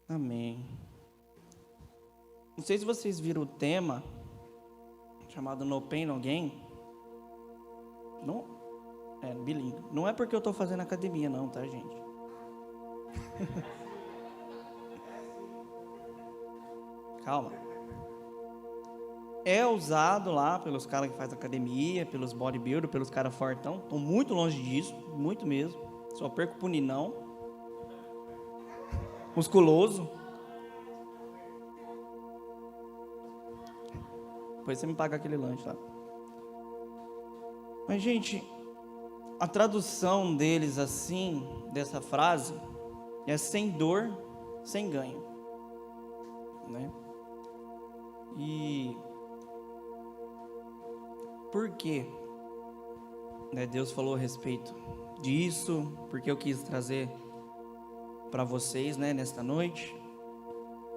Amém. Não sei se vocês viram o tema chamado No Pain No Gain. Não, bilíngue. Não é porque eu estou fazendo academia não, tá, gente? Calma. É usado lá pelos caras que fazem academia, pelos bodybuilders, pelos caras fortão. Estou muito longe disso, muito mesmo. Só perco pro ninão. Musculoso. Depois você me paga aquele lanche lá. Mas, gente, a tradução deles assim, dessa frase, é sem dor, sem ganho, né? E por quê? Deus falou a respeito disso, porque eu quis trazer para vocês, nesta noite,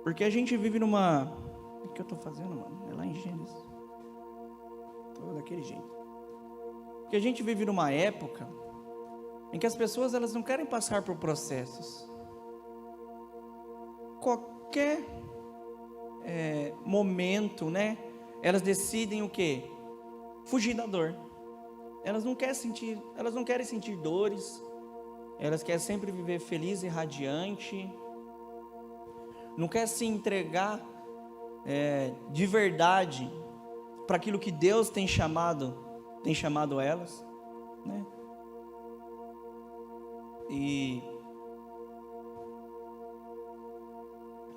porque a gente vive numa... O que eu estou fazendo, mano? É lá em Gênesis. Estou daquele jeito. Porque a gente vive numa época em que as pessoas elas não querem passar por processos. Qualquer momento, elas decidem o quê? Fugir da dor. Elas não querem sentir dores. Elas querem sempre viver feliz e radiante. Não quer se entregar de verdade para aquilo que Deus tem chamado elas, né? E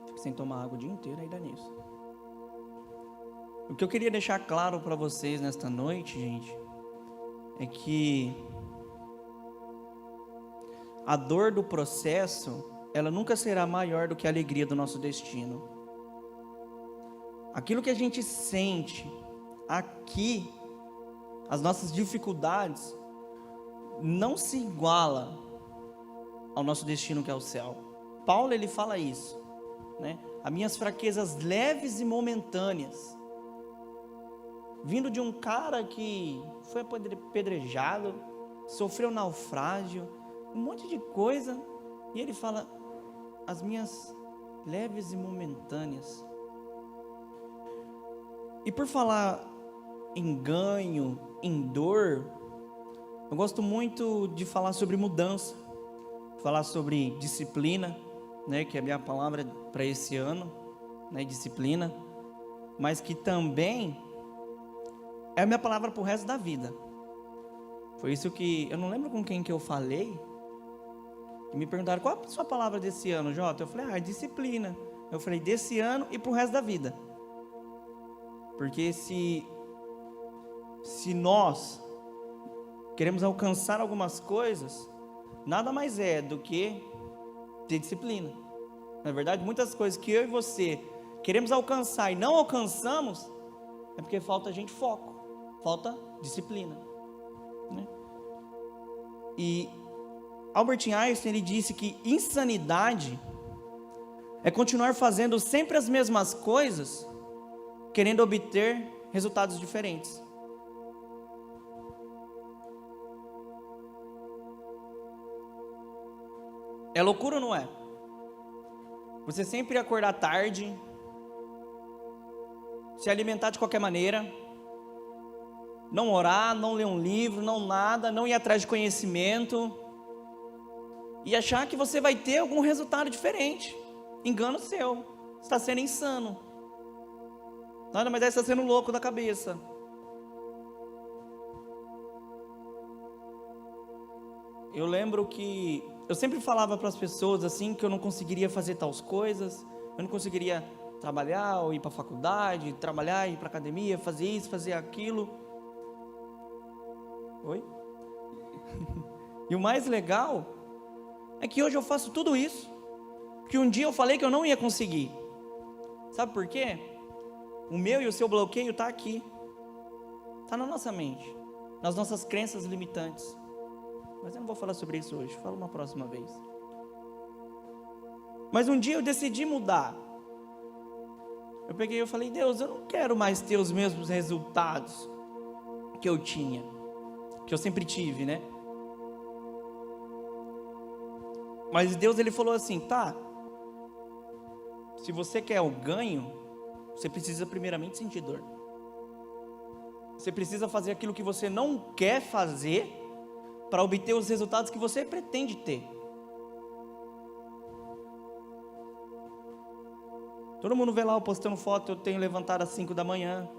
fico sem tomar água o dia inteiro, aí dá nisso. O que eu queria deixar claro para vocês nesta noite, gente, é que a dor do processo, ela nunca será maior do que a alegria do nosso destino. Aquilo que a gente sente aqui, as nossas dificuldades, não se iguala ao nosso destino que é o céu. Paulo, ele fala isso, As minhas fraquezas leves e momentâneas, vindo de um cara que foi apedrejado, sofreu naufrágio, um monte de coisa, e ele fala, as minhas leves e momentâneas. E por falar em ganho, em dor, eu gosto muito de falar sobre mudança, falar sobre disciplina, que é a minha palavra para esse ano, disciplina, mas que também é a minha palavra para o resto da vida. Foi isso que, eu não lembro com quem que eu falei, e me perguntaram, qual a sua palavra desse ano, Jota? Eu falei, disciplina. Eu falei, desse ano e para o resto da vida. Porque se nós queremos alcançar algumas coisas, nada mais é do que ter disciplina. Na verdade, muitas coisas que eu e você queremos alcançar e não alcançamos, é porque falta a gente foco, falta disciplina, E Albert Einstein, ele disse que insanidade é continuar fazendo sempre as mesmas coisas, querendo obter resultados diferentes. É loucura ou não é? Você sempre acordar tarde, se alimentar de qualquer maneira, não orar, não ler um livro, não nada, não ir atrás de conhecimento, e achar que você vai ter algum resultado diferente. Engano seu, você está sendo insano. Nada mais é, você está sendo louco da cabeça. Eu lembro que eu sempre falava para as pessoas assim, que eu não conseguiria fazer tais coisas, eu não conseguiria trabalhar, ou ir para a faculdade, trabalhar, ir para a academia, fazer isso, fazer aquilo. Oi? E o mais legal é que hoje eu faço tudo isso, que um dia eu falei que eu não ia conseguir. Sabe por quê? O meu e o seu bloqueio está aqui, está na nossa mente, nas nossas crenças limitantes. Mas eu não vou falar sobre isso hoje, falo uma próxima vez. Mas um dia eu decidi mudar. Eu peguei e falei, Deus, eu não quero mais ter os mesmos resultados que eu tinha, que eu sempre tive, Mas Deus, ele falou assim, tá, Se você quer o ganho, você precisa primeiramente sentir dor. Você precisa fazer aquilo que você não quer fazer para obter os resultados que você pretende ter. Todo mundo vê lá eu postando foto, eu tenho levantado às 5 da manhã.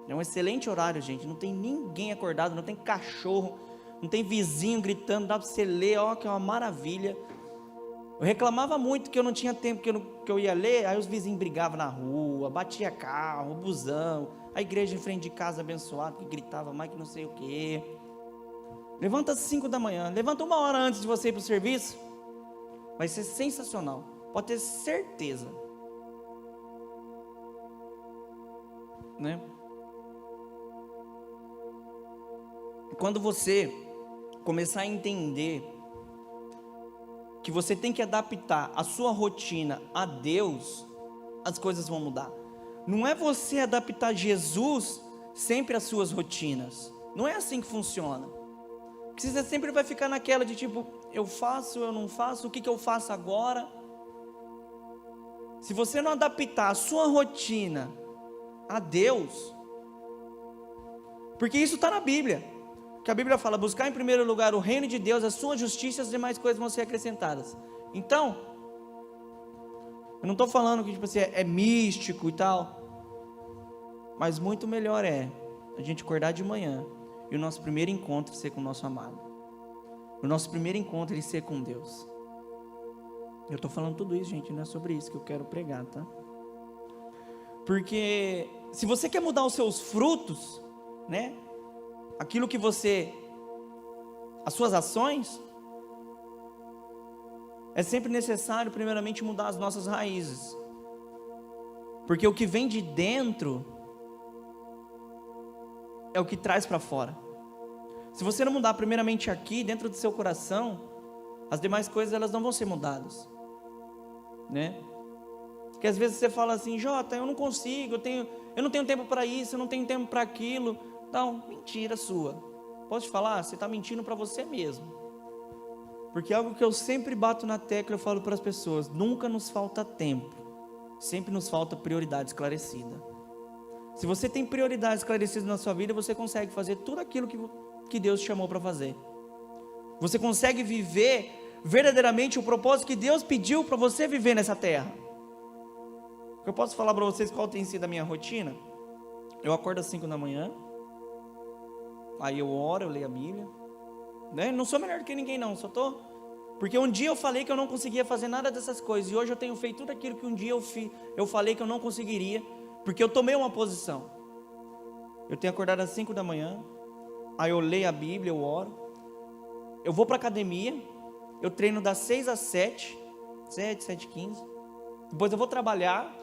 É um excelente horário, gente. Não tem ninguém acordado, não tem cachorro, não tem vizinho gritando, dá para você ler, ó, que é uma maravilha. Eu reclamava muito que eu não tinha tempo, que eu ia ler, aí os vizinhos brigavam na rua, batia carro, busão, a igreja em frente de casa abençoada, que gritava mais que não sei o quê. Levanta às 5 da manhã, levanta 1 hora antes de você ir para o serviço, vai ser sensacional, pode ter certeza. Né? Quando você começar a entender que você tem que adaptar a sua rotina a Deus, as coisas vão mudar. Não é você adaptar Jesus sempre às suas rotinas. Não é assim que funciona. Porque você sempre vai ficar naquela de tipo, eu faço, eu não faço, o que eu faço agora? Se você não adaptar a sua rotina a Deus, porque isso está na Bíblia, que a Bíblia fala, buscar em primeiro lugar o reino de Deus, a sua justiça, as demais coisas vão ser acrescentadas. Então, eu não estou falando que tipo assim, é místico e tal, mas muito melhor é a gente acordar de manhã e o nosso primeiro encontro ser com o nosso amado, o nosso primeiro encontro ele ser com Deus. Eu estou falando tudo isso, gente, não é sobre isso que eu quero pregar, tá? Porque se você quer mudar os seus frutos, né? Aquilo que você, as suas ações, é sempre necessário primeiramente mudar as nossas raízes. Porque o que vem de dentro é o que traz para fora. Se você não mudar primeiramente aqui, dentro do seu coração, as demais coisas elas não vão ser mudadas, né? Porque às vezes você fala assim, Jota, eu não consigo, eu não tenho tempo para isso, eu não tenho tempo para aquilo. Não, mentira sua. Posso te falar? Você está mentindo para você mesmo. Porque algo que eu sempre bato na tecla, eu falo para as pessoas, nunca nos falta tempo, sempre nos falta prioridade esclarecida. Se você tem prioridade esclarecida na sua vida, você consegue fazer tudo aquilo que Deus te chamou para fazer. Você consegue viver verdadeiramente o propósito que Deus pediu para você viver nessa terra. Eu posso falar para vocês qual tem sido a minha rotina? Eu acordo às 5 da manhã, aí eu oro, eu leio a Bíblia, né? Não sou melhor do que ninguém não, porque um dia eu falei que eu não conseguia fazer nada dessas coisas, e hoje eu tenho feito tudo aquilo que um dia eu falei que eu não conseguiria, porque eu tomei uma posição. Eu tenho acordado às 5 da manhã, aí eu leio a Bíblia, eu oro, eu vou para a academia, eu treino das 6 às 7, 7h15, depois eu vou trabalhar,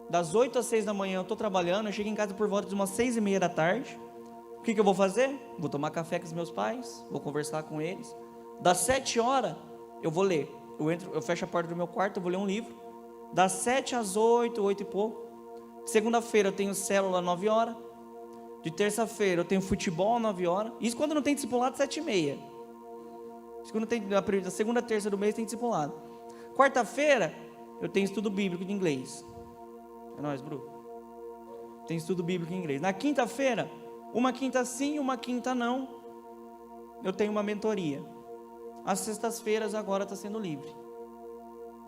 das 8 às 6 da manhã eu estou trabalhando, eu chego em casa por volta de umas 6h30 da tarde, o que eu vou fazer? Vou tomar café com os meus pais, vou conversar com eles, das 7 horas eu vou ler, eu fecho a porta do meu quarto, eu vou ler um livro, das 7 às 8, 8 e pouco, segunda-feira eu tenho célula 9 horas, de terça-feira eu tenho futebol 9 horas, isso quando não tem discipulado 7h30, da segunda a terça do mês tem discipulado, quarta-feira eu tenho estudo bíblico de inglês, é nóis, Bru, tem estudo bíblico em inglês, na quinta-feira, uma quinta sim, uma quinta não, eu tenho uma mentoria, as sextas-feiras agora está sendo livre,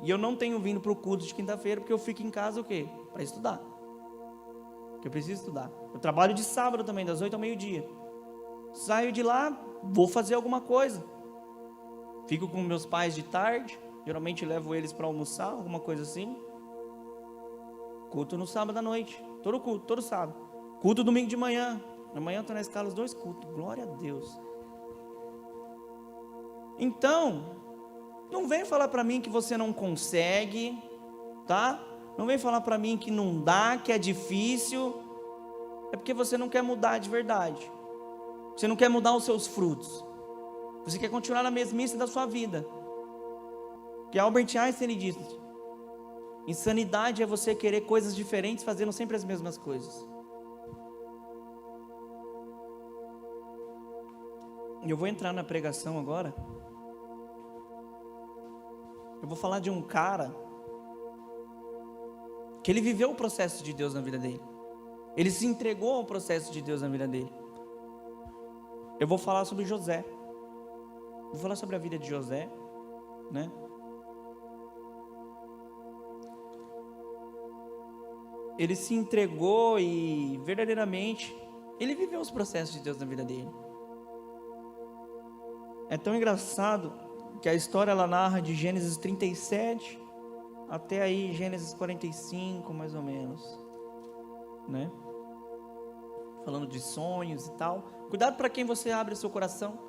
e eu não tenho vindo para o culto de quinta-feira, porque eu fico em casa o quê? Para estudar, porque eu preciso estudar, eu trabalho de sábado também, das 8 ao meio-dia, saio de lá, vou fazer alguma coisa, fico com meus pais de tarde, geralmente levo eles para almoçar, alguma coisa assim, culto no sábado à noite, todo culto, todo sábado, culto domingo de manhã, amanhã eu estou na escala os 2 cultos, glória a Deus. Então, não vem falar para mim que você não consegue, tá? Não vem falar para mim que não dá, que é difícil, é porque você não quer mudar de verdade, você não quer mudar os seus frutos, você quer continuar na mesmice da sua vida, que Albert Einstein disse, insanidade é você querer coisas diferentes, fazendo sempre as mesmas coisas. Eu vou entrar na pregação agora. Eu vou falar de um cara que ele viveu o processo de Deus na vida dele. Ele se entregou ao processo de Deus na vida dele. Eu vou falar sobre José. Vou falar sobre a vida de José, né? Ele se entregou e verdadeiramente ele viveu os processos de Deus na vida dele. É tão engraçado que a história ela narra de Gênesis 37 até aí Gênesis 45, mais ou menos, né? Falando de sonhos e tal. Cuidado para quem você abre o seu coração.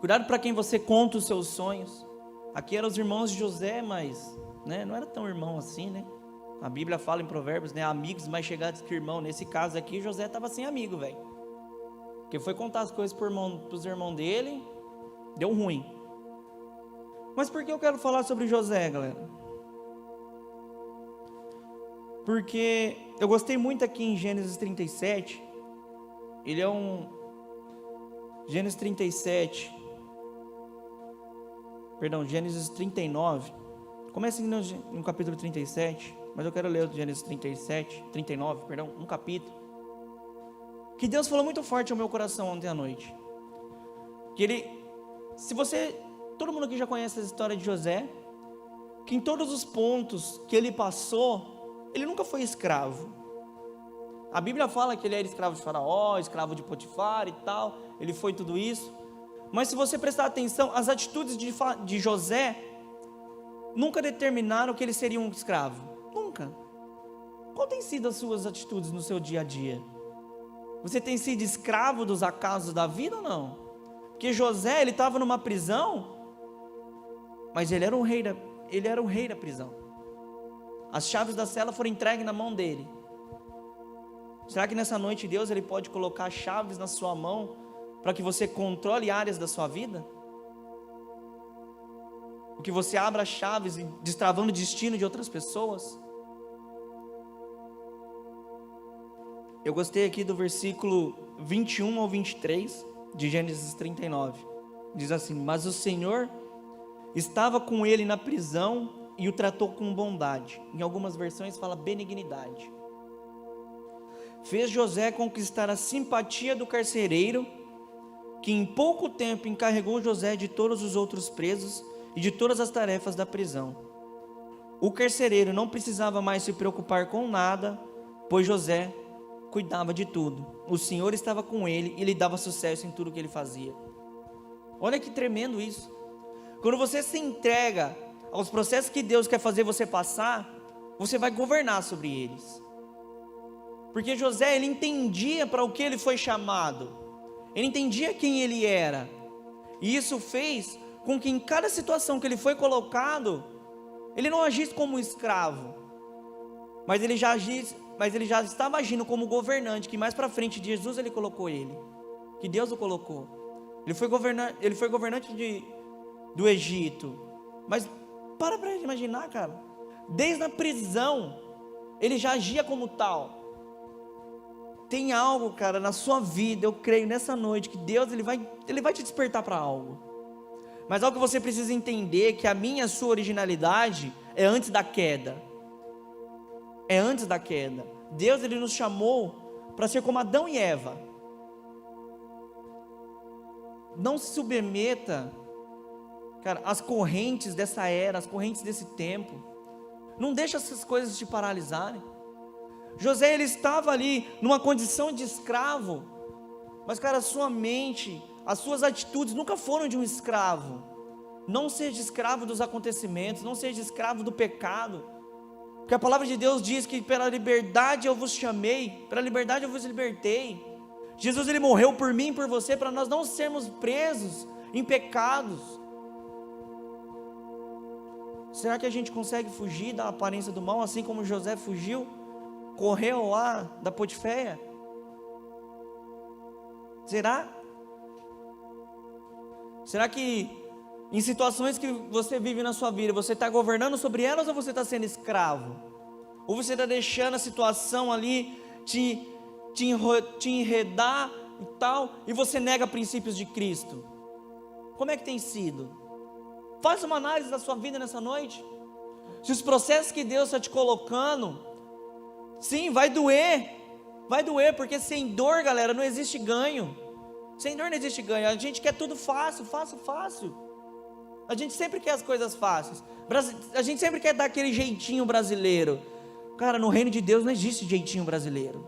Cuidado para quem você conta os seus sonhos. Aqui eram os irmãos de José, mas, né, não era tão irmão assim, né? A Bíblia fala em Provérbios, né? Amigos mais chegados que irmão. Nesse caso aqui, José estava sem amigo, velho. Porque foi contar as coisas para os irmãos dele, deu ruim. Mas por que eu quero falar sobre José, galera? Porque eu gostei muito aqui em Gênesis 37. Ele é Gênesis 37. Perdão, Gênesis 39. Começa no capítulo 37. Mas eu quero ler o Gênesis 39, um capítulo. Que Deus falou muito forte ao meu coração ontem à noite. Todo mundo aqui já conhece a história de José, que em todos os pontos que ele passou, ele nunca foi escravo. A Bíblia fala que ele era escravo de Faraó, escravo de Potifar e tal, ele foi tudo isso. Mas se você prestar atenção, as atitudes de José nunca determinaram que ele seria um escravo. Nunca. Qual tem sido as suas atitudes no seu dia a dia? Você tem sido escravo dos acasos da vida ou não? Porque José, ele estava numa prisão, mas ele era o rei da prisão. As chaves da cela foram entregues na mão dele. Será que nessa noite Deus ele pode colocar chaves na sua mão para que você controle áreas da sua vida? Ou que você abra chaves e destravando o destino de outras pessoas? Eu gostei aqui do versículo 21 ao 23 de Gênesis 39. Diz assim: mas o Senhor estava com ele na prisão e o tratou com bondade. Em algumas versões fala benignidade. Fez José conquistar a simpatia do carcereiro, que em pouco tempo encarregou José de todos os outros presos e de todas as tarefas da prisão. O carcereiro não precisava mais se preocupar com nada, pois José cuidava de tudo. O Senhor estava com ele e lhe dava sucesso em tudo que ele fazia. Olha que tremendo isso. Quando você se entrega aos processos que Deus quer fazer você passar, você vai governar sobre eles. Porque José, ele entendia para o que ele foi chamado. Ele entendia quem ele era. E isso fez com que em cada situação que ele foi colocado, ele não agisse como um escravo, mas ele já estava agindo como governante, que mais para frente de Jesus ele colocou ele, que Deus o colocou. Ele foi governante do Egito. Mas para imaginar, cara, desde a prisão ele já agia como tal. Tem algo, cara, na sua vida, eu creio nessa noite que Deus ele vai te despertar para algo. Mas algo que você precisa entender, que a minha e a sua originalidade é antes da queda. É antes da queda. Deus ele nos chamou para ser como Adão e Eva. Não se submeta, cara, às correntes dessa era, às correntes desse tempo. Não deixa essas coisas te paralisarem. José ele estava ali numa condição de escravo, mas cara, a sua mente, as suas atitudes nunca foram de um escravo. Não seja escravo dos acontecimentos, não seja escravo do pecado, porque a palavra de Deus diz que pela liberdade eu vos chamei, pela liberdade eu vos libertei. Jesus ele morreu por mim e por você, para nós não sermos presos em pecados. Será que a gente consegue fugir da aparência do mal, assim como José fugiu? Correu lá da Potiféia? Será? Será que em situações que você vive na sua vida, você está governando sobre elas ou você está sendo escravo? Ou você está deixando a situação ali te enredar e tal, e você nega princípios de Cristo? Como é que tem sido? Faça uma análise da sua vida nessa noite. Se os processos que Deus está te colocando Sim, vai doer, porque sem dor, galera, não existe ganho. Sem dor não existe ganho. A gente quer tudo fácil, fácil, fácil. A gente sempre quer as coisas fáceis. A gente sempre quer dar aquele jeitinho brasileiro. Cara, no reino de Deus não existe jeitinho brasileiro.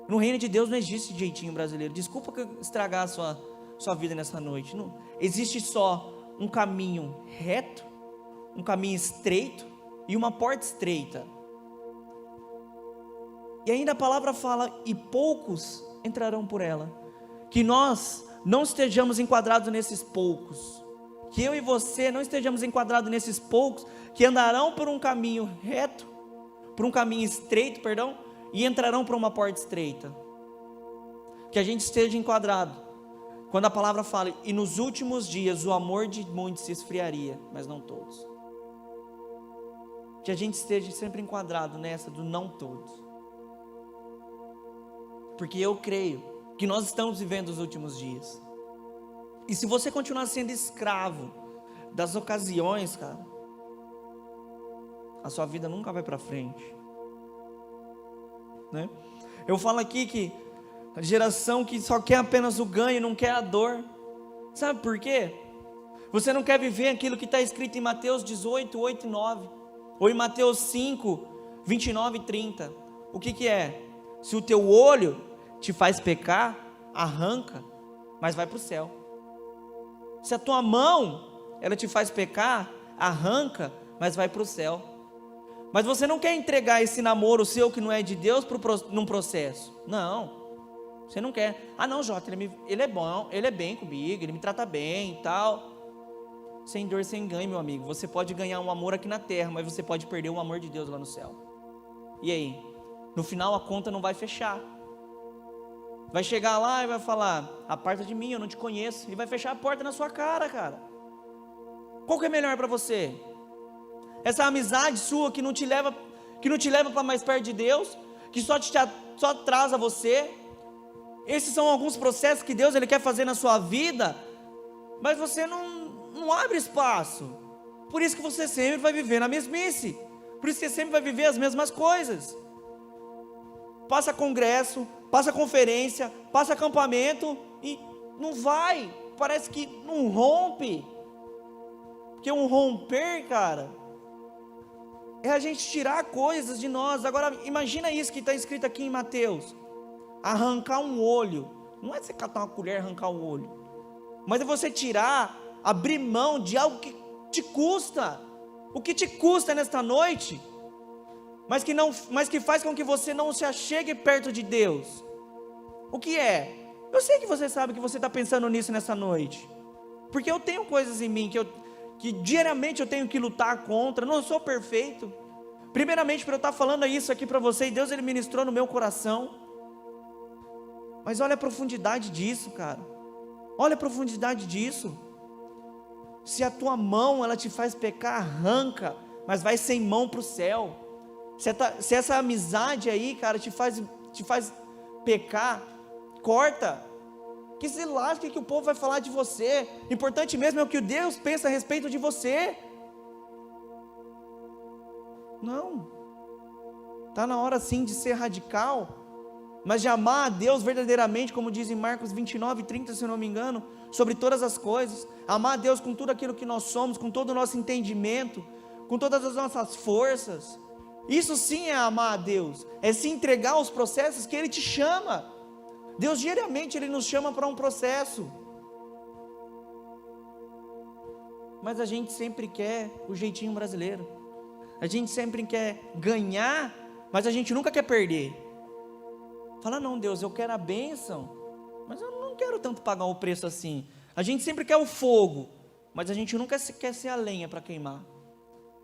No reino de Deus não existe jeitinho brasileiro. Desculpa que eu estragar a sua vida nessa noite. Não. Existe só um caminho reto, um caminho estreito e uma porta estreita. E ainda a palavra fala, e poucos entrarão por ela. Que nós não estejamos enquadrados nesses poucos. Que eu e você não estejamos enquadrados nesses poucos que andarão por um caminho reto, por um caminho estreito, perdão, e entrarão por uma porta estreita. Que a gente esteja enquadrado. Quando a palavra fala, e nos últimos dias o amor de muitos se esfriaria, mas não todos. Que a gente esteja sempre enquadrado nessa do não todos. Porque eu creio que nós estamos vivendo os últimos dias. E se você continuar sendo escravo das ocasiões, cara, a sua vida nunca vai para frente, né? Eu falo aqui que a geração que só quer apenas o ganho, não quer a dor. Sabe por quê? Você não quer viver aquilo que está escrito em Mateus 18, 8 e 9, ou em Mateus 5, 29 e 30. O que é? Se o teu olho te faz pecar, arranca, mas vai para o céu. Se a tua mão, ela te faz pecar, arranca, mas vai para o céu. Mas você não quer entregar esse namoro seu que não é de Deus num processo. Não, você não quer. Ah não, Jota, ele é bom, ele é bem comigo, ele me trata bem e tal. Sem dor, sem ganho, meu amigo. Você pode ganhar um amor aqui na terra, mas você pode perder o amor de Deus lá no céu. E aí? No final a conta não vai fechar. Vai chegar lá e vai falar, aparta de mim, eu não te conheço. E vai fechar a porta na sua cara, cara. Qual que é melhor para você? Essa amizade sua que não te leva para mais perto de Deus, que só atrasa você. Esses são alguns processos que Deus ele quer fazer na sua vida, mas você não abre espaço. Por isso que você sempre vai viver na mesmice. Por isso que você sempre vai viver as mesmas coisas. Passa congresso, passa conferência, passa acampamento e não vai, parece que não rompe. Porque um romper, cara, é a gente tirar coisas de nós. Agora imagina isso que está escrito aqui em Mateus, arrancar um olho, não é você catar uma colher e arrancar um olho, mas é você tirar, abrir mão de algo que te custa, o que te custa nesta noite, mas que faz com que você não se achegue perto de Deus. O que é? Eu sei que você sabe que você está pensando nisso nessa noite, porque eu tenho coisas em mim que diariamente eu tenho que lutar contra. Não sou perfeito, primeiramente para eu estar falando isso aqui para você, e Deus ele ministrou no meu coração. Mas olha a profundidade disso, cara, olha a profundidade disso. Se a tua mão ela te faz pecar, arranca, mas vai sem mão para o céu. Se essa amizade aí, cara, te faz pecar, corta, que se lasque que o povo vai falar de você. Importante mesmo é o que Deus pensa a respeito de você. Não, está na hora sim de ser radical, mas de amar a Deus verdadeiramente, como diz em Marcos 29, 30, se eu não me engano, sobre todas as coisas. Amar a Deus com tudo aquilo que nós somos, com todo o nosso entendimento, com todas as nossas forças. Isso sim é amar a Deus, é se entregar aos processos que Ele te chama. Deus diariamente Ele nos chama para um processo, mas a gente sempre quer o jeitinho brasileiro, a gente sempre quer ganhar, mas a gente nunca quer perder. Fala, não Deus, eu quero a bênção, mas eu não quero tanto pagar o preço assim. A gente sempre quer o fogo, mas a gente nunca quer ser a lenha para queimar.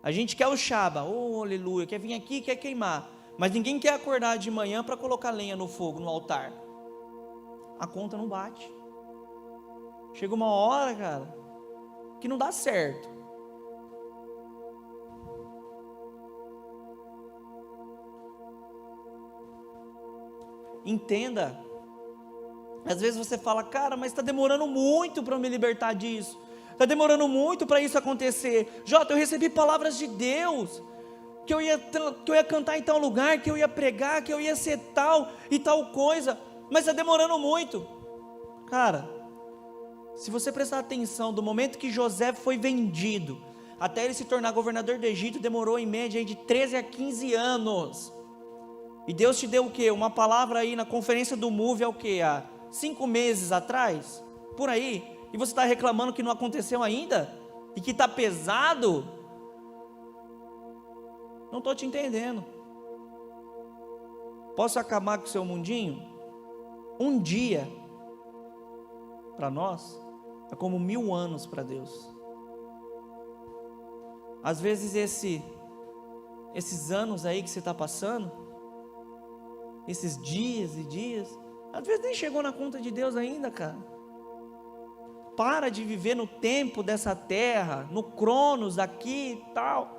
A gente quer o Shaba, oh aleluia, quer vir aqui, quer queimar, mas ninguém quer acordar de manhã para colocar lenha no fogo, no altar. A conta não bate. Chega uma hora, cara, que não dá certo. Entenda. Às vezes você fala, cara, mas está demorando muito para eu me libertar disso. Está demorando muito para isso acontecer. Jota, eu recebi palavras de Deus. que eu ia cantar em tal lugar, que eu ia pregar, que eu ia ser tal e tal coisa, mas está demorando muito. Cara, se você prestar atenção, do momento que José foi vendido, até ele se tornar governador do Egito, demorou em média de 13 a 15 anos, e Deus te deu o quê? Uma palavra aí na conferência do Move, há o quê? Há 5 meses atrás, por aí, e você está reclamando que não aconteceu ainda, e que está pesado? Não estou te entendendo. Posso acabar com o seu mundinho? Um dia, para nós, é como 1000 anos para Deus. Às vezes esses anos aí que você está passando, esses dias e dias, às vezes nem chegou na conta de Deus ainda, cara. Para de viver no tempo dessa terra, no cronos aqui e tal.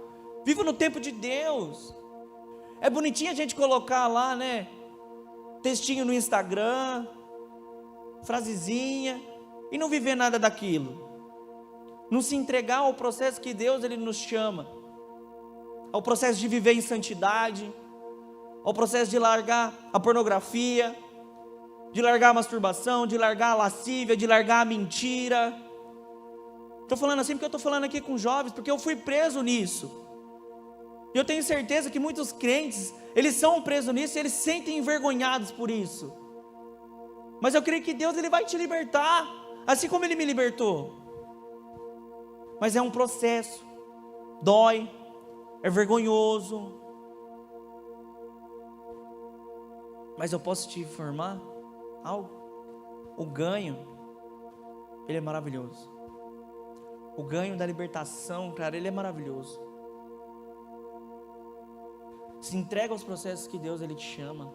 Viva no tempo de Deus. É bonitinho a gente colocar lá, né, textinho no Instagram, frasezinha, e não viver nada daquilo. Não se entregar ao processo que Deus ele nos chama, ao processo de viver em santidade, ao processo de largar a pornografia, de largar a masturbação, de largar a lascívia, de largar a mentira. Estou falando assim porque eu estou falando aqui com jovens, porque eu fui preso nisso. E eu tenho certeza que muitos crentes, eles são presos nisso e eles se sentem envergonhados por isso. Mas eu creio que Deus ele vai te libertar, assim como Ele me libertou. Mas é um processo, dói, é vergonhoso. Mas eu posso te informar algo? O ganho, ele é maravilhoso. O ganho da libertação, cara, ele é maravilhoso. Se entrega aos processos que Deus ele te chama.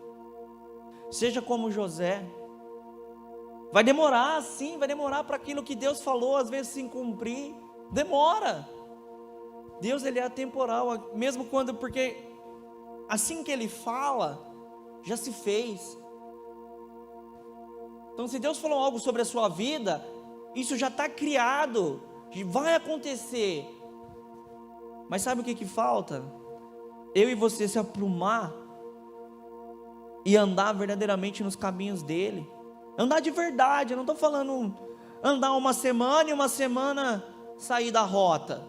Seja como José. Vai demorar, sim, vai demorar para aquilo que Deus falou, às vezes se cumprir. Demora. Deus ele é atemporal, mesmo quando, porque assim que Ele fala, já se fez. Então se Deus falou algo sobre a sua vida, isso já está criado, vai acontecer. Mas sabe o que falta? Eu e você se aprumar e andar verdadeiramente nos caminhos dEle. Andar de verdade, eu não estou falando andar uma semana e uma semana sair da rota.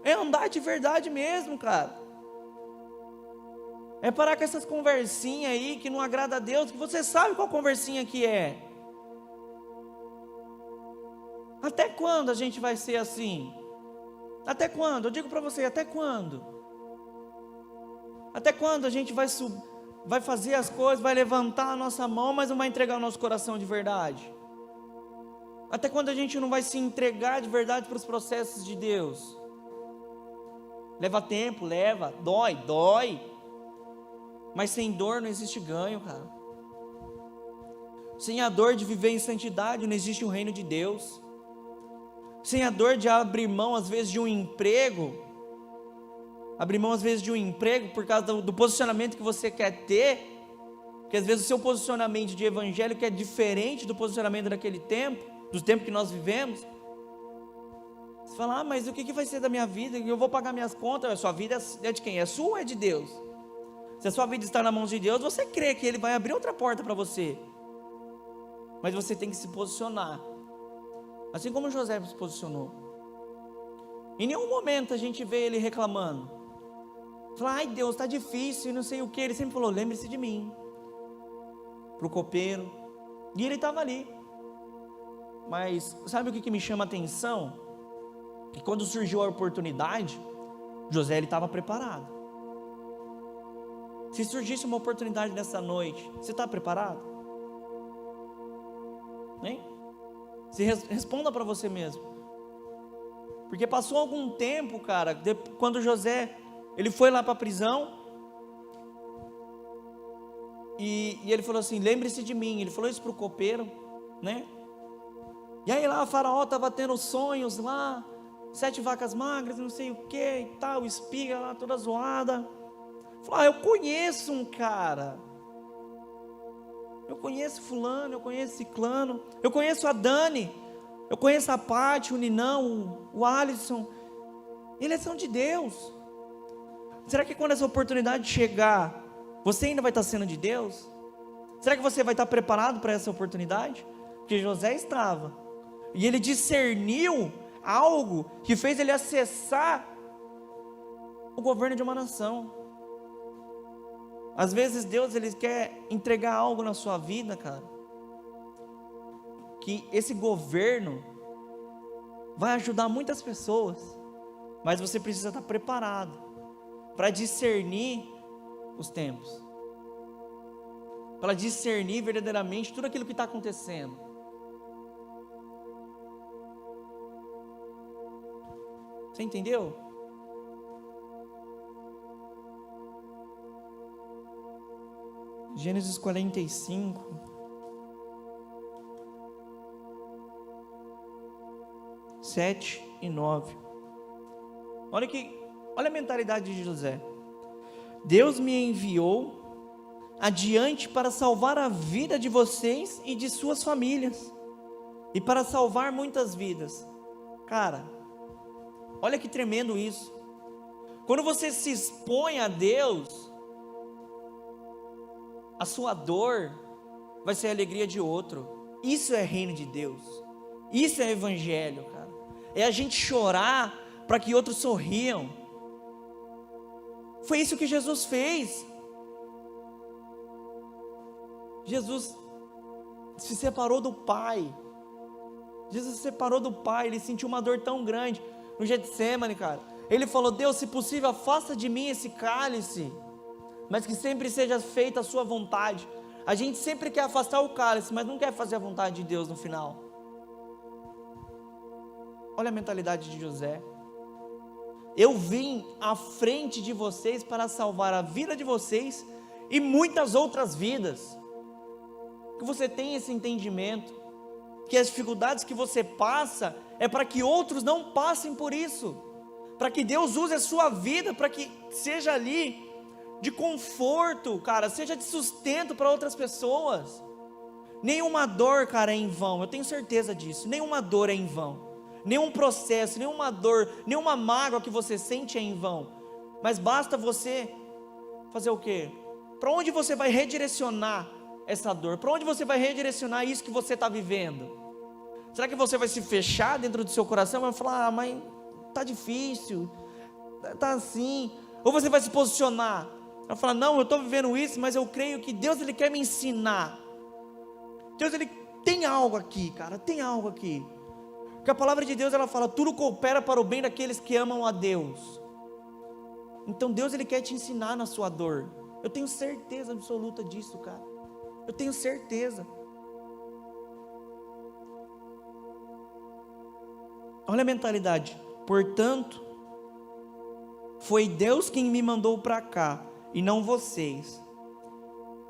É andar de verdade mesmo, cara. É parar com essas conversinhas aí que não agrada a Deus, que você sabe qual conversinha que é. Até quando a gente vai ser assim? Até quando? Eu digo para você, até quando? Até quando a gente vai fazer as coisas, vai levantar a nossa mão, mas não vai entregar o nosso coração de verdade? Até quando a gente não vai se entregar de verdade para os processos de Deus? Leva tempo, leva, dói. Mas sem dor não existe ganho, cara. Sem a dor de viver em santidade não existe o reino de Deus. Sem a dor de abrir mão às vezes de um emprego, por causa do posicionamento que você quer ter, porque às vezes o seu posicionamento de evangélico é diferente do posicionamento daquele tempo, do tempo que nós vivemos. Você fala, mas o que vai ser da minha vida? Eu vou pagar minhas contas. A sua vida é de quem? É sua ou é de Deus? Se a sua vida está na mão de Deus, você crê que Ele vai abrir outra porta para você. Mas você tem que se posicionar, assim como José se posicionou. Em nenhum momento a gente vê ele reclamando. Fala, ai Deus, está difícil, não sei o que. Ele sempre falou, lembre-se de mim. Para o copeiro. E ele estava ali. Mas sabe o que me chama a atenção? Que quando surgiu a oportunidade, José ele estava preparado. Se surgisse uma oportunidade nessa noite, você está preparado? Hein? Responda para você mesmo. Porque passou algum tempo, cara, quando José ele foi lá para a prisão, e ele falou assim, lembre-se de mim. Ele falou isso para o copeiro, né? E aí lá o faraó estava tendo sonhos lá, 7 vacas magras, não sei o que e tal, espiga lá toda zoada. Falou, eu conheço um cara, eu conheço fulano, eu conheço ciclano, eu conheço a Dani, eu conheço a Paty, o Ninão, o Alisson, eles são de Deus. Será que quando essa oportunidade chegar, você ainda vai estar sendo de Deus? Será que você vai estar preparado para essa oportunidade? Porque José estava, e ele discerniu algo que fez ele acessar o governo de uma nação. Às vezes Deus, ele quer entregar algo na sua vida, cara, que esse governo vai ajudar muitas pessoas, mas você precisa estar preparado para discernir os tempos, para discernir verdadeiramente tudo aquilo que está acontecendo. Você entendeu? Gênesis 45, sete e 9. Olha a mentalidade de José. Deus me enviou adiante para salvar a vida de vocês e de suas famílias, e para salvar muitas vidas. Cara, olha que tremendo isso. Quando você se expõe a Deus, a sua dor vai ser a alegria de outro. Isso é reino de Deus. Isso é evangelho, cara. É a gente chorar para que outros sorriam. Foi isso que Jesus fez. Jesus se separou do Pai. Jesus se separou do Pai. Ele sentiu uma dor tão grande no Getsemane, cara. Ele falou: Deus, se possível, afasta de mim esse cálice, mas que sempre seja feita a sua vontade. A gente sempre quer afastar o cálice, mas não quer fazer a vontade de Deus no final. Olha a mentalidade de José. Eu vim à frente de vocês para salvar a vida de vocês e muitas outras vidas. Que você tenha esse entendimento, que as dificuldades que você passa é para que outros não passem por isso, para que Deus use a sua vida, para que seja ali de conforto, cara, seja de sustento para outras pessoas. Nenhuma dor, cara, é em vão, eu tenho certeza disso. Nenhuma dor é em vão, nenhum processo, nenhuma dor, nenhuma mágoa que você sente é em vão. Mas basta você fazer o quê? Para onde você vai redirecionar essa dor? Para onde você vai redirecionar isso que você está vivendo? Será que você vai se fechar dentro do seu coração e vai falar: mas tá difícil, tá assim? Ou você vai se posicionar, vai falar: não, eu estou vivendo isso, mas eu creio que Deus, ele quer me ensinar. Deus, ele tem algo aqui, cara, tem algo aqui. Porque a palavra de Deus, ela fala: tudo coopera para o bem daqueles que amam a Deus. Então Deus, ele quer te ensinar na sua dor. Eu tenho certeza absoluta disso, cara. Eu tenho certeza. Olha a mentalidade. Portanto, foi Deus quem me mandou para cá, e não vocês.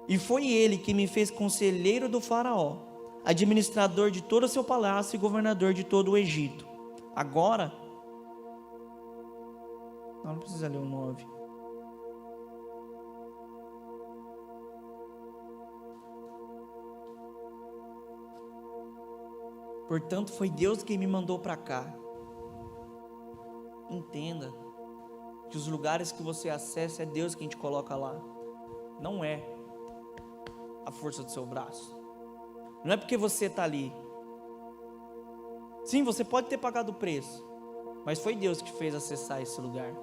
E foi Ele que me fez conselheiro do faraó, administrador de todo o seu palácio e governador de todo o Egito. Agora, não precisa ler o 9. Portanto, foi Deus quem me mandou para cá. Entenda que os lugares que você acessa é Deus quem te coloca lá. Não é a força do seu braço. Não é porque você está ali. Sim, você pode ter pagado o preço, mas foi Deus que fez acessar esse lugar.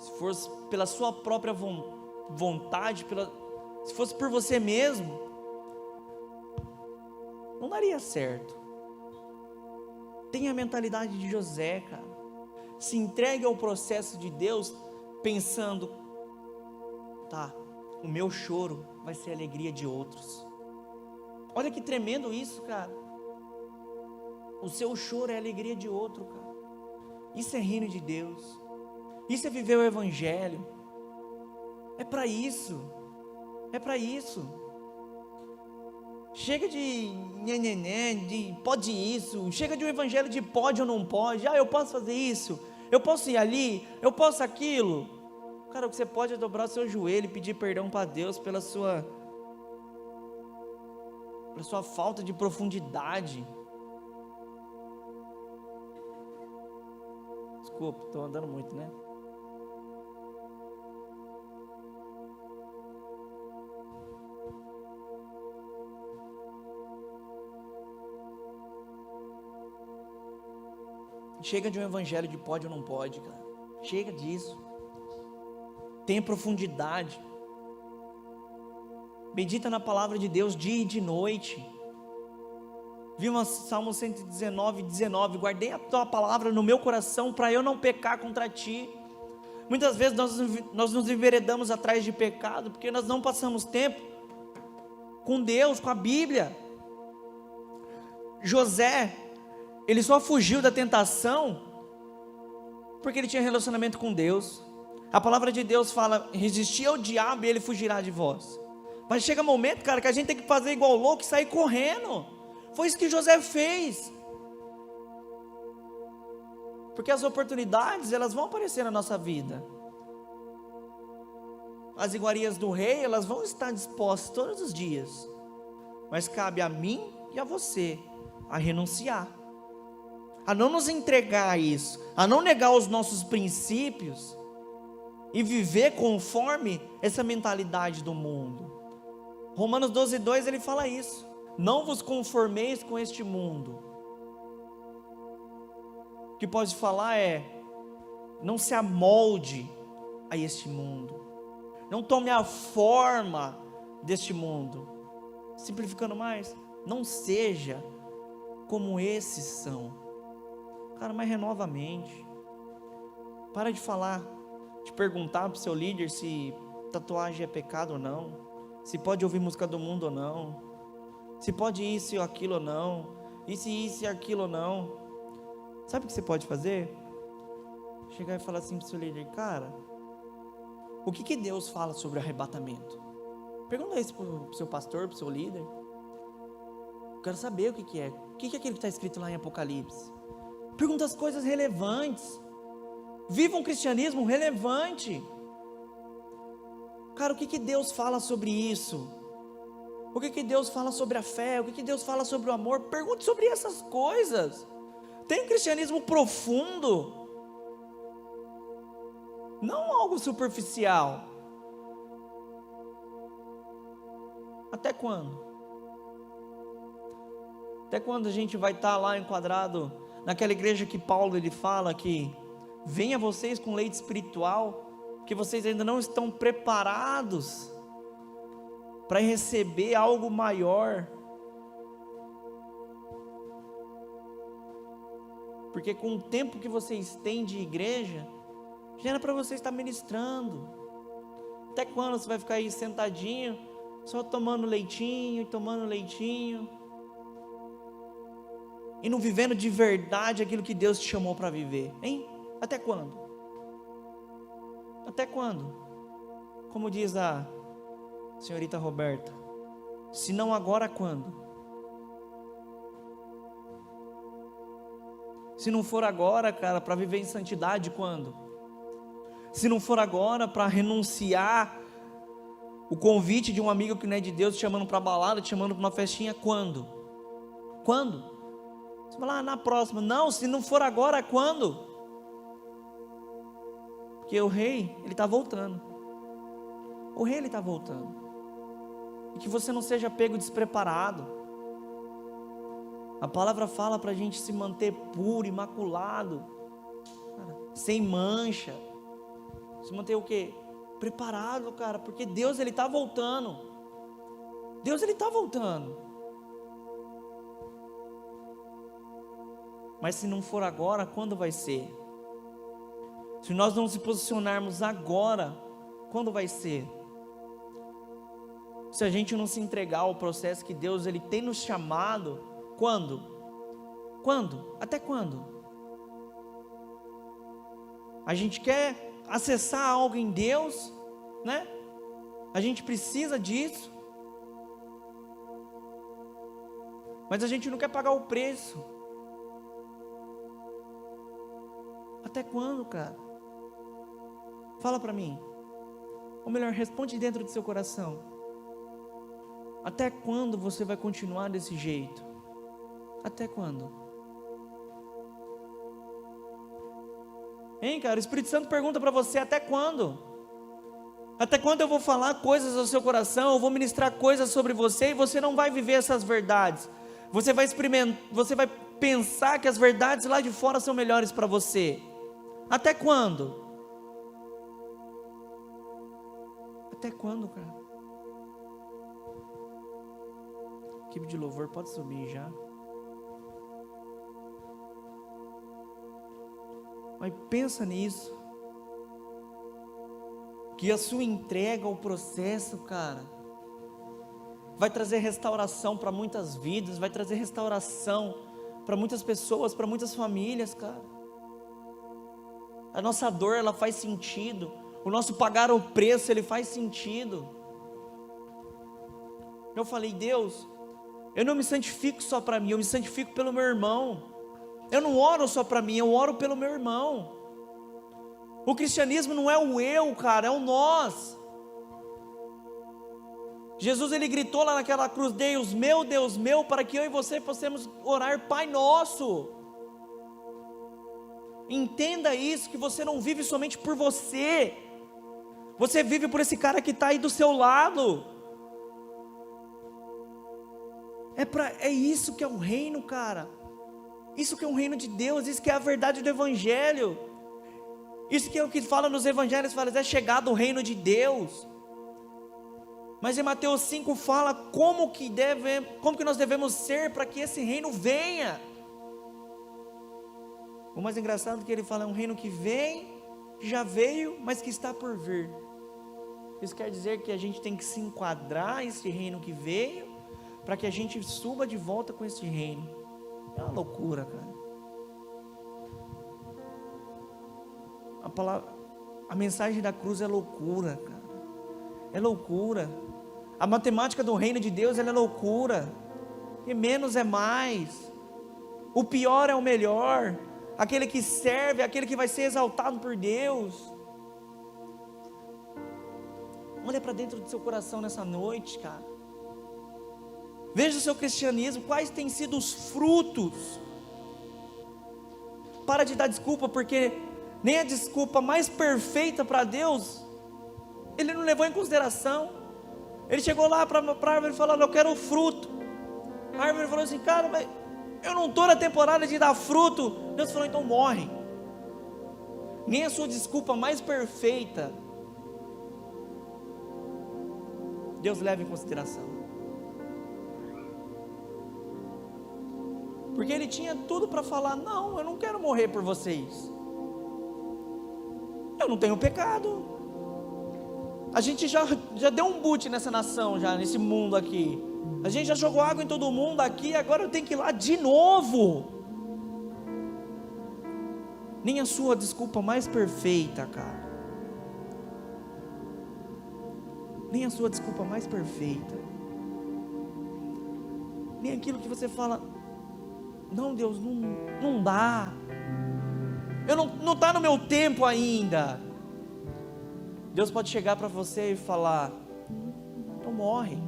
Se fosse pela sua própria vontade, se fosse por você mesmo, não daria certo. Tenha a mentalidade de José, cara. Se entregue ao processo de Deus, pensando: tá, o meu choro vai ser a alegria de outros. Olha que tremendo isso, cara. O seu choro é a alegria de outro, cara. Isso é reino de Deus. Isso é viver o evangelho. É para isso. É para isso. Chega de nhenhenhé, de pode isso. Chega de um evangelho de pode ou não pode. Eu posso fazer isso, eu posso ir ali, eu posso aquilo. Cara, o que você pode é dobrar o seu joelho e pedir perdão para Deus pela sua falta de profundidade. Desculpa, estou andando muito, né? Chega de um evangelho de pode ou não pode, cara. Chega disso. Tenha profundidade. Medita na palavra de Deus dia e de noite. Viu Salmo 119, 19. Guardei a tua palavra no meu coração para eu não pecar contra ti. Muitas vezes nós nos enveredamos atrás de pecado porque nós não passamos tempo com Deus, com a Bíblia. José, ele só fugiu da tentação porque ele tinha relacionamento com Deus. A palavra de Deus fala: resistir ao diabo e ele fugirá de vós. Mas chega um momento, cara, que a gente tem que fazer igual louco e sair correndo. Foi isso que José fez. Porque as oportunidades, elas vão aparecer na nossa vida. As iguarias do rei, elas vão estar dispostas todos os dias. Mas cabe a mim e a você a renunciar, a não nos entregar a isso, a não negar os nossos princípios e viver conforme essa mentalidade do mundo. Romanos 12:2 ele fala isso: não vos conformeis com este mundo. O que pode falar é: não se amolde a este mundo, não tome a forma deste mundo. Simplificando mais, não seja como esses são. Cara, mas renova a mente. Para de falar, de perguntar para o seu líder se tatuagem é pecado ou não, se pode ouvir música do mundo ou não, se pode isso ou aquilo ou não, e se isso e aquilo ou não. Sabe o que você pode fazer? Chegar e falar assim para o seu líder: cara, o que Deus fala sobre o arrebatamento? Pergunta isso para o seu pastor, para o seu líder. Eu quero saber o que é. O que é aquilo que está escrito lá em Apocalipse? Pergunta as coisas relevantes. Viva um cristianismo relevante. Cara, o que Deus fala sobre isso? O que Deus fala sobre a fé? O que Deus fala sobre o amor? Pergunte sobre essas coisas. Tem um cristianismo profundo, não algo superficial. Até quando? Até quando a gente vai estar lá enquadrado naquela igreja que Paulo ele fala que venha vocês com leite espiritual, que vocês ainda não estão preparados para receber algo maior? Porque com o tempo que vocês têm de igreja, já era para você estar ministrando. Até quando você vai ficar aí sentadinho, só tomando leitinho, e não vivendo de verdade aquilo que Deus te chamou para viver, hein? Até quando? Até quando? Como diz a senhorita Roberta, se não agora, quando? Se não for agora, cara, para viver em santidade, quando? Se não for agora para renunciar o convite de um amigo que não é de Deus, te chamando para balada, te chamando para uma festinha, quando? Quando? Você fala: na próxima. Não, se não for agora, quando? Porque o rei, ele está voltando. O rei, ele está voltando. E que você não seja pego despreparado. A palavra fala para a gente se manter puro, imaculado, cara, sem mancha. Se manter o quê? Preparado, cara, porque Deus ele está voltando. Deus ele está voltando. Mas se não for agora, quando vai ser? Se nós não se posicionarmos agora, quando vai ser? Se a gente não se entregar ao processo que Deus ele tem nos chamado, quando? Quando? Até quando? A gente quer acessar algo em Deus, né? A gente precisa disso, mas a gente não quer pagar o preço. Até quando, cara? Fala para mim. Ou melhor, responde dentro do seu coração. Até quando você vai continuar desse jeito? Até quando? Hein, cara? O Espírito Santo pergunta para você: até quando? Até quando eu vou falar coisas ao seu coração, eu vou ministrar coisas sobre você e você não vai viver essas verdades? Você vai experimentar, você vai pensar que as verdades lá de fora são melhores para você? Até quando? Até quando, cara? Equipe de louvor, pode subir já. Mas pensa nisso. Que a sua entrega ao processo, cara, vai trazer restauração para muitas vidas, vai trazer restauração para muitas pessoas, para muitas famílias, cara. A nossa dor, ela faz sentido. O nosso pagar o preço, ele faz sentido. Eu falei, Deus, eu não me santifico só para mim, eu me santifico pelo meu irmão. Eu não oro só para mim, eu oro pelo meu irmão. O cristianismo não é o eu, cara, é o nós. Jesus, ele gritou lá naquela cruz, Deus meu, para que eu e você possamos orar, Pai Nosso. Entenda isso, que você não vive somente por você. Você vive por esse cara que está aí do seu lado. É isso que é o reino, cara. Isso que é o reino de Deus, isso que é a verdade do Evangelho. Isso que é o que fala nos Evangelhos, fala, é chegado o reino de Deus. Mas em Mateus 5 fala como que nós devemos ser para que esse reino venha. O mais engraçado é que ele fala, é um reino que vem, que já veio, mas que está por vir. Isso quer dizer que a gente tem que se enquadrar nesse reino que veio, para que a gente suba de volta com esse reino. É uma loucura, cara. A mensagem da cruz é loucura, cara. É loucura. A matemática do reino de Deus, ela é loucura. E menos é mais. O pior é o melhor. Aquele que serve, aquele que vai ser exaltado por Deus. Olha para dentro do seu coração nessa noite, cara. Veja o seu cristianismo, quais têm sido os frutos. Para de dar desculpa, porque nem a desculpa mais perfeita para Deus, Ele não levou em consideração. Ele chegou lá para a árvore e falou, eu quero o fruto. A árvore falou assim, cara, mas eu não estou na temporada de dar fruto. Deus falou, então morre. Nem a sua desculpa mais perfeita Deus leva em consideração. Porque Ele tinha tudo para falar, não, eu não quero morrer por vocês. Eu não tenho pecado. A gente já deu um boot nessa nação, já nesse mundo aqui. A gente já jogou água em todo mundo aqui, agora eu tenho que ir lá de novo. Nem a sua desculpa mais perfeita, cara. Nem a sua desculpa mais perfeita. Nem aquilo que você fala, não, Deus, não dá. Não está no meu tempo ainda. Deus pode chegar para você e falar, então morre.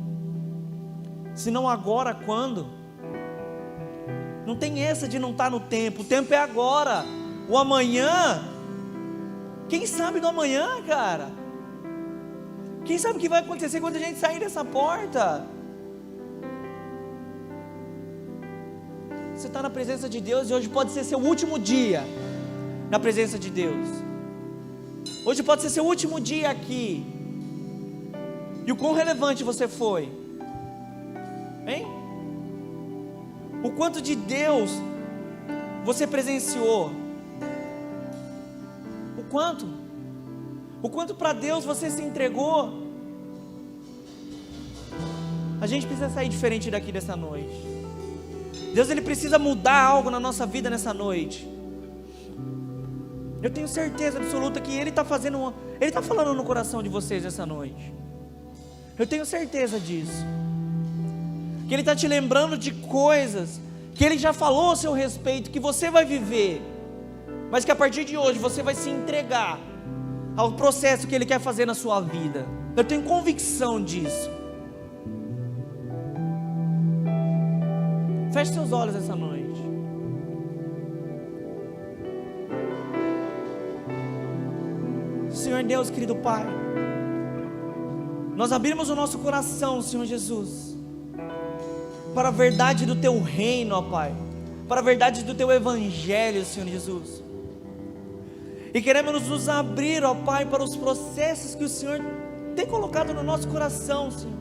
Se não agora, quando? Não tem essa de não estar no tempo. O tempo é agora. O amanhã, quem sabe do amanhã, cara? Quem sabe o que vai acontecer quando a gente sair dessa porta? Você está na presença de Deus e hoje pode ser seu último dia na presença de Deus. Hoje pode ser seu último dia aqui. E o quão relevante você foi? Hein? O quanto de Deus você presenciou? O quanto? O quanto para Deus você se entregou? A gente precisa sair diferente daqui dessa noite. Deus, Ele precisa mudar algo na nossa vida nessa noite. Eu tenho certeza absoluta que Ele está falando no coração de vocês essa noite. Eu tenho certeza disso. Que Ele está te lembrando de coisas que Ele já falou a seu respeito, que você vai viver, mas que a partir de hoje você vai se entregar ao processo que Ele quer fazer na sua vida. Eu tenho convicção disso. Feche seus olhos essa noite. Senhor Deus, querido Pai, nós abrimos o nosso coração, Senhor Jesus, para a verdade do Teu reino, ó Pai, para a verdade do Teu Evangelho, Senhor Jesus. E queremos nos abrir, ó Pai, para os processos que o Senhor tem colocado no nosso coração, Senhor.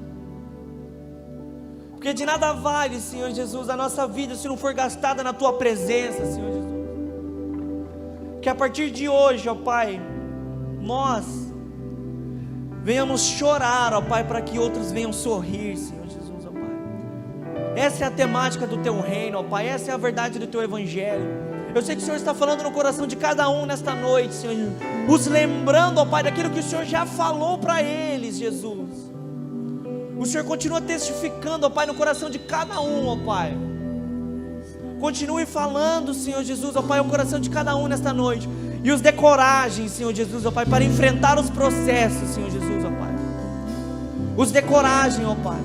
Porque de nada vale, Senhor Jesus, a nossa vida se não for gastada na Tua presença, Senhor Jesus. Que a partir de hoje, ó Pai, nós venhamos chorar, ó Pai, para que outros venham sorrir, Senhor Jesus, ó Pai. Essa é a temática do Teu reino, ó Pai, essa é a verdade do Teu Evangelho. Eu sei que o Senhor está falando no coração de cada um nesta noite, Senhor Jesus, os lembrando, ó Pai, daquilo que o Senhor já falou para eles, Jesus. O Senhor continua testificando, ó Pai, no coração de cada um, ó Pai. Continue falando, Senhor Jesus, ó Pai, o coração de cada um nesta noite. E os dê coragem, Senhor Jesus, ó Pai, para enfrentar os processos, Senhor Jesus, ó Pai. Os dê coragem, ó Pai,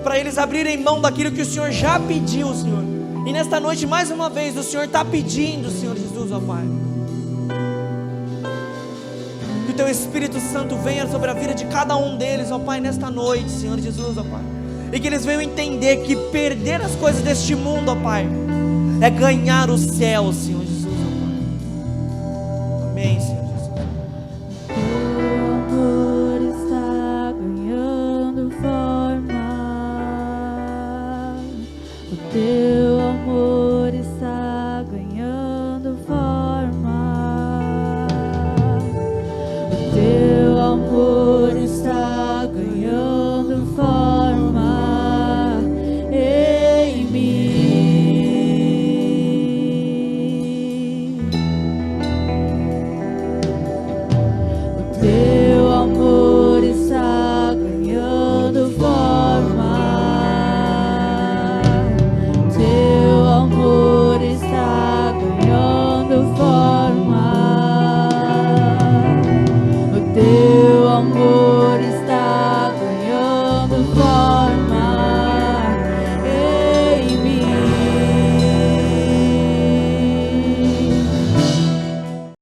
para eles abrirem mão daquilo que o Senhor já pediu, Senhor. E nesta noite, mais uma vez, o Senhor está pedindo, Senhor Jesus, ó Pai, que o Teu Espírito Santo venha sobre a vida de cada um deles, ó Pai, nesta noite, Senhor Jesus, ó Pai. E que eles venham entender que perder as coisas deste mundo, ó Pai, é ganhar o céu, Senhor Jesus, ó Pai. Amém, Senhor.